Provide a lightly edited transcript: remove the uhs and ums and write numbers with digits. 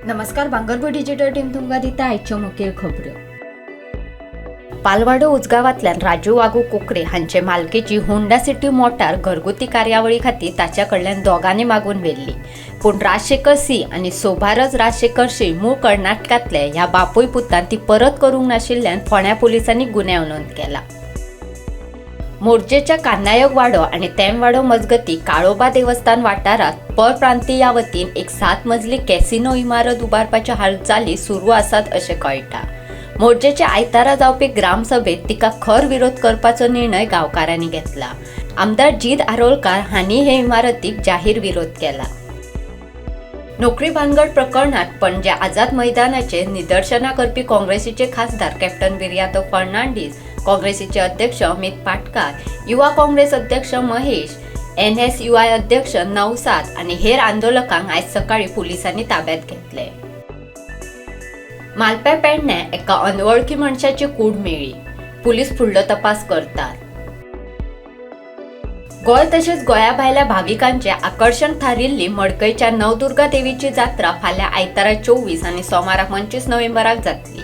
नमस्कार. भांगरभूई digital team तुमकां दिता आयच्यो मुखेल खबऱ्यो. पालवाडो उजगावांतल्यान राजू वागू कोकरे हांचे मालकीची होंडा सिटी मोटार घरगुती कार्यावळी खातीर ताच्या कडल्यान दोगांनी मागून व्हेल्ली. पूण राजशेखर सी आनी सोभारज राजशेखर सी मूळ कर्नाटकांतले ह्या बापूय पुतान ती परत करूंक नाशिल्ल्यान फोंड्या पुलिसांनी गुन्यांव नोंद केला. मोर्जेच्या कान्नायक वाडो आणि तेमवाडो मजगती काळोबा देवस्थान वाठारात परप्रांतीय वतीन एक 7 मजली कॅसिनो इमारत उबारपाच्या हालचाली सुरू आसात अशें कळटा. मोर्जेच्या आयतारा जावपी ग्रामसभेत तिका खर विरोध करपाचो निर्णय गांवकारांनी घेतला. आमदार जीत आरोलकार हांणी हे इमारतीक जाहीर विरोध केला. नोकरी भानगड प्रकरणात पणजे आझाद मैदानाचे निदर्शना करपी काँग्रेसीचे खासदार कॅप्टन बिर्यातो फर्नांडीस, काँग्रेसीचे अध्यक्ष अमित पाटकार, युवा काँग्रेस अध्यक्ष महेश, NSUI अध्यक्ष नवसाद आणि हेर आंदोलकांक आयज सकाळी पुलिसांनी ताब्यात घेतले. मालप्या पेडणे एका अनवळखी मनशाची कूड मेळ्ळी. पुलीस फुडलो तपास करतात. गोंय तशेंच गोंया भायल्या भाविकांचे आकर्षण थारिल्ली मडकयच्या नवदुर्गा देवीची जात्रा फाल्यां आयतारा 24 आनी सोमारा 25 नोव्हेंबराक जातली.